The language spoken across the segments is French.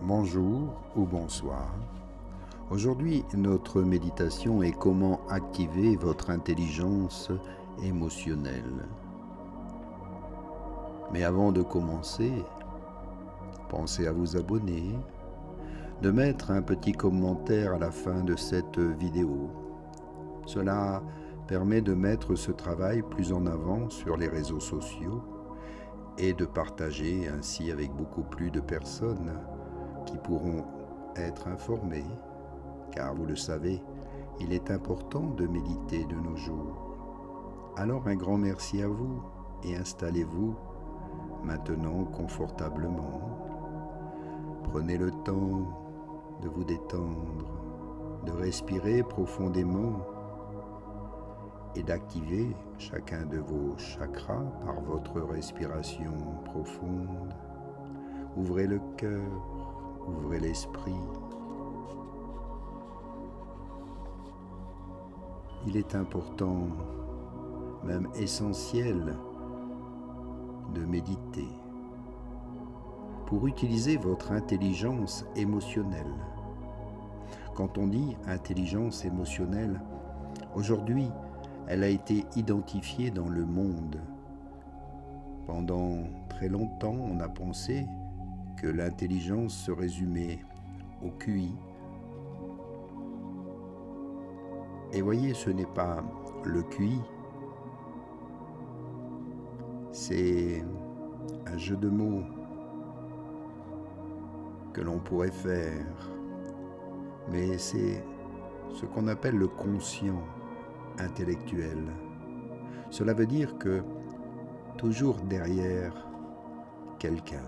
Bonjour ou bonsoir. Aujourd'hui, notre méditation est comment activer votre intelligence émotionnelle. Mais avant de commencer, pensez à vous abonner, de mettre un petit commentaire à la fin de cette vidéo. Cela permet de mettre ce travail plus en avant sur les réseaux sociaux et de partager ainsi avec beaucoup plus de personnes qui pourront être informées, car vous le savez, il est important de méditer de nos jours. Alors un grand merci à vous et installez-vous maintenant confortablement. Prenez le temps de vous détendre, de respirer profondément et d'activer chacun de vos chakras par votre respiration profonde. Ouvrez le cœur, ouvrez l'esprit. Il est important, même essentiel, de méditer pour utiliser votre intelligence émotionnelle. Quand on dit intelligence émotionnelle, aujourd'hui, elle a été identifiée dans le monde. Pendant très longtemps, on a pensé que l'intelligence se résumait au QI. Et voyez, ce n'est pas le QI, c'est un jeu de mots que l'on pourrait faire, mais c'est ce qu'on appelle le conscient intellectuel. Cela veut dire que toujours derrière quelqu'un,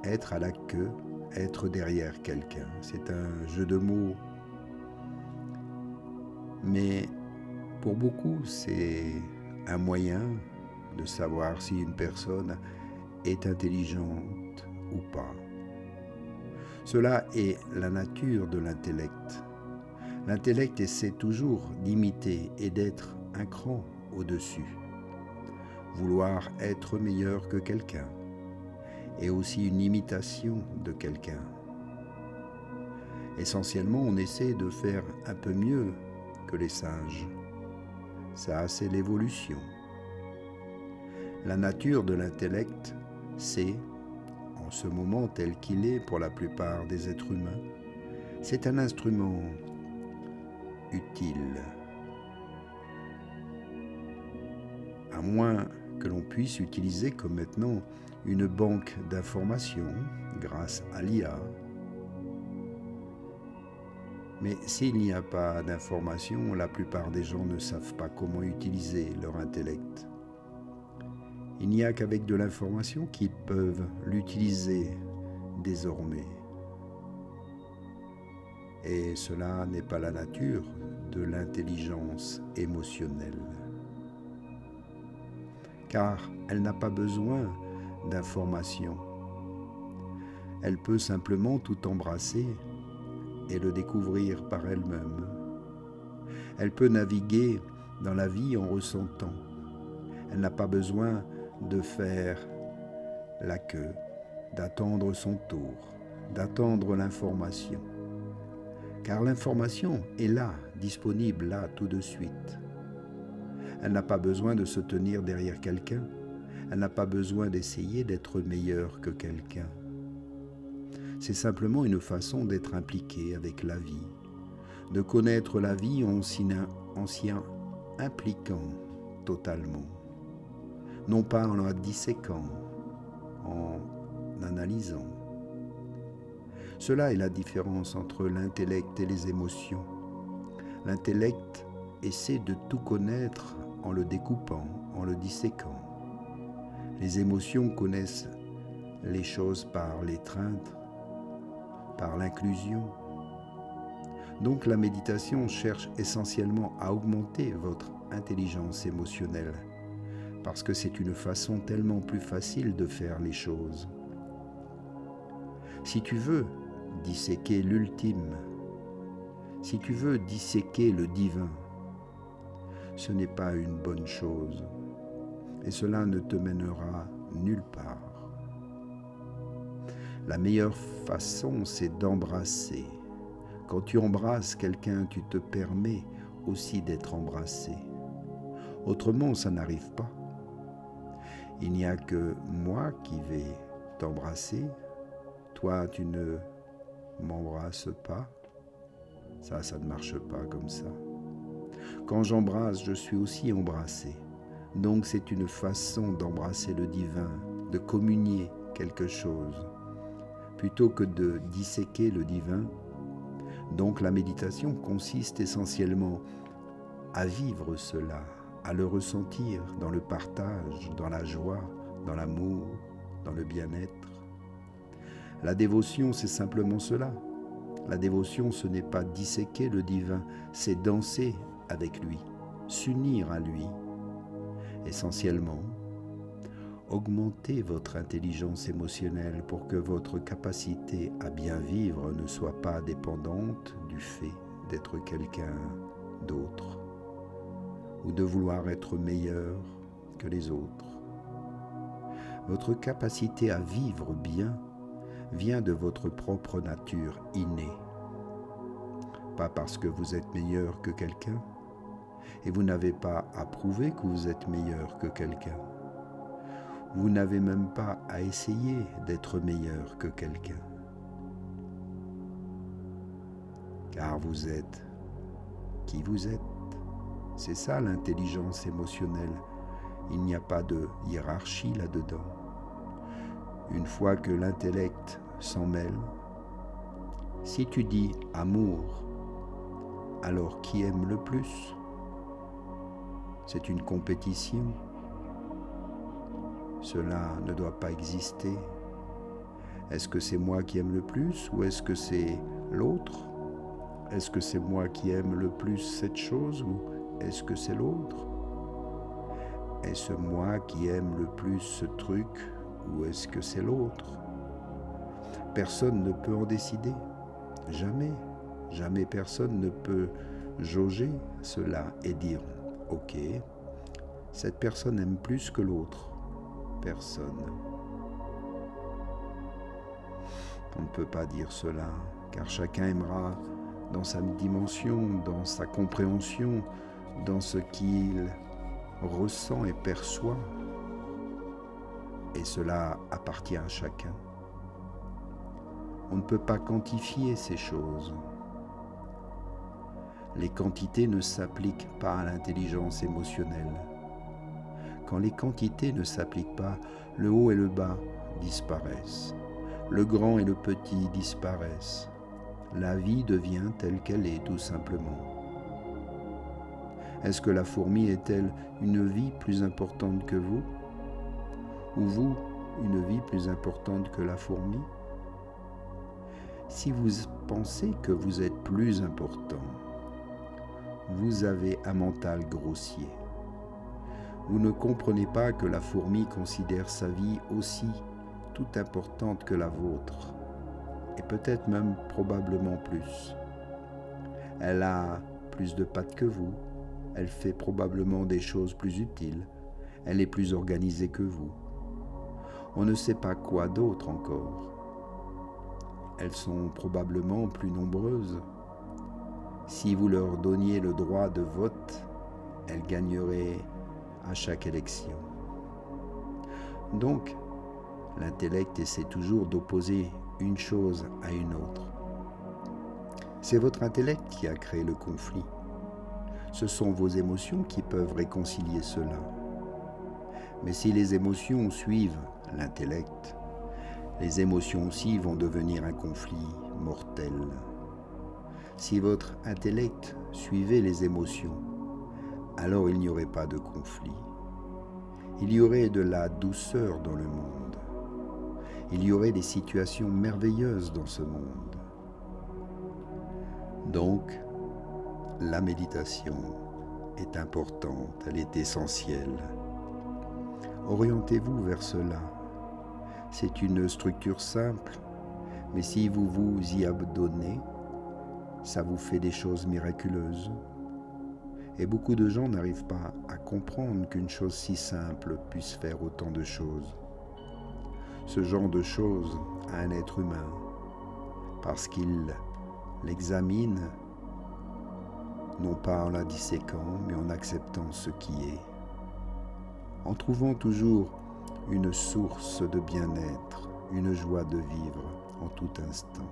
être à la queue, être derrière quelqu'un, c'est un jeu de mots, mais pour beaucoup c'est un moyen de savoir si une personne est intelligente ou pas. Cela est la nature de l'intellect. L'intellect essaie toujours d'imiter et d'être un cran au-dessus. Vouloir être meilleur que quelqu'un est aussi une imitation de quelqu'un. Essentiellement, on essaie de faire un peu mieux que les singes. Ça, c'est l'évolution. La nature de l'intellect, c'est, en ce moment tel qu'il est pour la plupart des êtres humains, c'est un instrument utile. À moins que l'on puisse utiliser comme maintenant une banque d'informations grâce à l'IA. Mais s'il n'y a pas d'informations, la plupart des gens ne savent pas comment utiliser leur intellect. Il n'y a qu'avec de l'information qu'ils peuvent l'utiliser désormais. Et cela n'est pas la nature de l'intelligence émotionnelle. Car elle n'a pas besoin d'informations. Elle peut simplement tout embrasser et le découvrir par elle-même. Elle peut naviguer dans la vie en ressentant. Elle n'a pas besoin de faire la queue, d'attendre son tour, d'attendre l'information. Car l'information est là, disponible là tout de suite. Elle n'a pas besoin de se tenir derrière quelqu'un. Elle n'a pas besoin d'essayer d'être meilleure que quelqu'un. C'est simplement une façon d'être impliqué avec la vie, de connaître la vie en s'y impliquant totalement, non pas en la disséquant, en analysant. Cela est la différence entre l'intellect et les émotions. L'intellect essaie de tout connaître en le découpant, en le disséquant. Les émotions connaissent les choses par l'étreinte, par l'inclusion. Donc la méditation cherche essentiellement à augmenter votre intelligence émotionnelle, parce que c'est une façon tellement plus facile de faire les choses. Si tu veux disséquer l'ultime, si tu veux disséquer le divin, ce n'est pas une bonne chose, et cela ne te mènera nulle part. La meilleure façon, c'est d'embrasser. Quand tu embrasses quelqu'un, tu te permets aussi d'être embrassé. Autrement, ça n'arrive pas. Il n'y a que moi qui vais t'embrasser. Toi, tu ne m'embrasses pas. Ça ne marche pas comme ça. Quand j'embrasse, je suis aussi embrassé. Donc c'est une façon d'embrasser le divin, de communier quelque chose, plutôt que de disséquer le divin. Donc la méditation consiste essentiellement à vivre cela, à le ressentir dans le partage, dans la joie, dans l'amour, dans le bien-être. La dévotion, c'est simplement cela. La dévotion, ce n'est pas disséquer le divin, c'est danser avec lui, s'unir à lui. Essentiellement, augmentez votre intelligence émotionnelle pour que votre capacité à bien vivre ne soit pas dépendante du fait d'être quelqu'un d'autre ou de vouloir être meilleur que les autres. Votre capacité à vivre bien vient de votre propre nature innée. Pas parce que vous êtes meilleur que quelqu'un, et vous n'avez pas à prouver que vous êtes meilleur que quelqu'un. Vous n'avez même pas à essayer d'être meilleur que quelqu'un. Car vous êtes qui vous êtes. C'est ça l'intelligence émotionnelle. Il n'y a pas de hiérarchie là-dedans. Une fois que l'intellect s'en mêle, si tu dis amour, alors qui aime le plus? C'est une compétition. Cela ne doit pas exister. Est-ce que c'est moi qui aime le plus ou est-ce que c'est l'autre? Est-ce que c'est moi qui aime le plus cette chose ou est-ce que c'est l'autre? Est-ce moi qui aime le plus ce truc ou est-ce que c'est l'autre? Personne ne peut en décider. Jamais. Jamais personne ne peut jauger cela et dire « Ok, cette personne aime plus que l'autre. » Personne. On ne peut pas dire cela, car chacun aimera dans sa dimension, dans sa compréhension, dans ce qu'il ressent et perçoit. Et cela appartient à chacun. On ne peut pas quantifier ces choses. Les quantités ne s'appliquent pas à l'intelligence émotionnelle. Quand les quantités ne s'appliquent pas, le haut et le bas disparaissent. Le grand et le petit disparaissent. La vie devient telle qu'elle est, tout simplement. Est-ce que la fourmi est-elle une vie plus importante que vous? Ou vous, une vie plus importante que la fourmi? Si vous pensez que vous êtes plus important, vous avez un mental grossier. Vous ne comprenez pas que la fourmi considère sa vie aussi tout importante que la vôtre, et peut-être même probablement plus. Elle a plus de pattes que vous, elle fait probablement des choses plus utiles, elle est plus organisée que vous. On ne sait pas quoi d'autre encore. Elles sont probablement plus nombreuses. Si vous leur donniez le droit de vote, elles gagneraient à chaque élection. Donc, l'intellect essaie toujours d'opposer une chose à une autre. C'est votre intellect qui a créé le conflit. Ce sont vos émotions qui peuvent réconcilier cela. Mais si les émotions suivent l'intellect, les émotions aussi vont devenir un conflit mortel. Si votre intellect suivait les émotions, alors il n'y aurait pas de conflit. Il y aurait de la douceur dans le monde. Il y aurait des situations merveilleuses dans ce monde. Donc, la méditation est importante, elle est essentielle. Orientez-vous vers cela. C'est une structure simple, mais si vous vous y abandonnez, ça vous fait des choses miraculeuses. Et beaucoup de gens n'arrivent pas à comprendre qu'une chose si simple puisse faire autant de choses. ce genre de choses à un être humain parce qu'il l'examine non pas en la disséquant, mais en acceptant ce qui est, en trouvant toujours une source de bien-être, une joie de vivre en tout instant.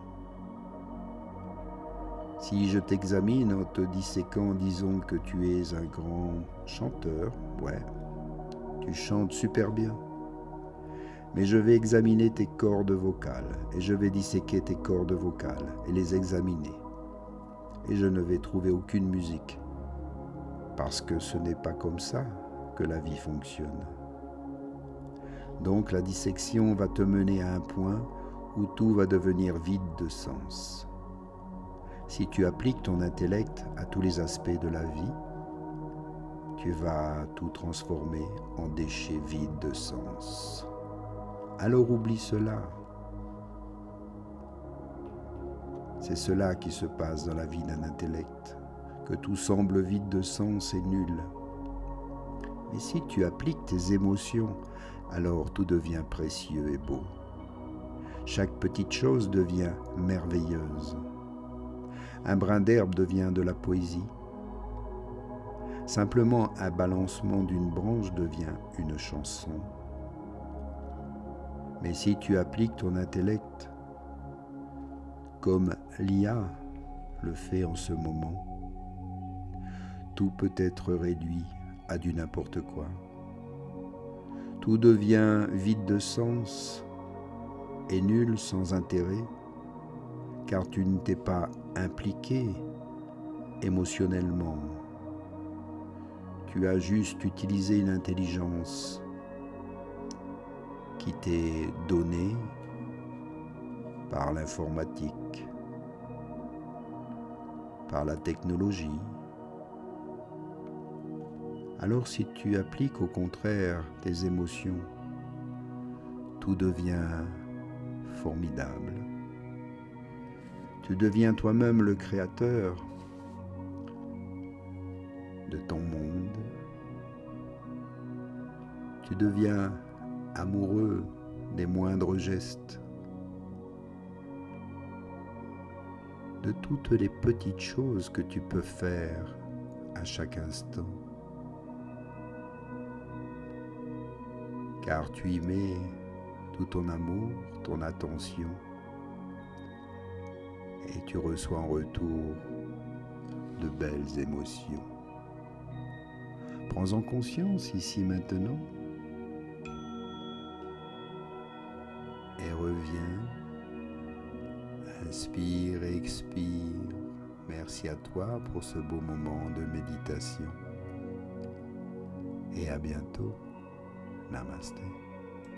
Si je t'examine en te disséquant, disons que tu es un grand chanteur, ouais, tu chantes super bien. Mais je vais examiner tes cordes vocales et je vais disséquer tes cordes vocales et les examiner. Et je ne vais trouver aucune musique parce que ce n'est pas comme ça que la vie fonctionne. Donc la dissection va te mener à un point où tout va devenir vide de sens. Si tu appliques ton intellect à tous les aspects de la vie, tu vas tout transformer en déchets vides de sens. Alors oublie cela. C'est cela qui se passe dans la vie d'un intellect, que tout semble vide de sens et nul. Mais si tu appliques tes émotions, alors tout devient précieux et beau. Chaque petite chose devient merveilleuse. Un brin d'herbe devient de la poésie. Simplement un balancement d'une branche devient une chanson. Mais si tu appliques ton intellect, comme l'IA le fait en ce moment, tout peut être réduit à du n'importe quoi. Tout devient vide de sens et nul sans intérêt, car tu ne t'es pas impliqué émotionnellement. Tu as juste utilisé une intelligence qui t'est donnée par l'informatique, par la technologie. Alors si tu appliques au contraire tes émotions, tout devient formidable. Tu deviens toi-même le créateur de ton monde. Tu deviens amoureux des moindres gestes, de toutes les petites choses que tu peux faire à chaque instant. Car tu y mets tout ton amour, ton attention, et tu reçois en retour de belles émotions. Prends-en conscience ici maintenant et reviens. Inspire et expire. Merci à toi pour ce beau moment de méditation. Et à bientôt. Namasté.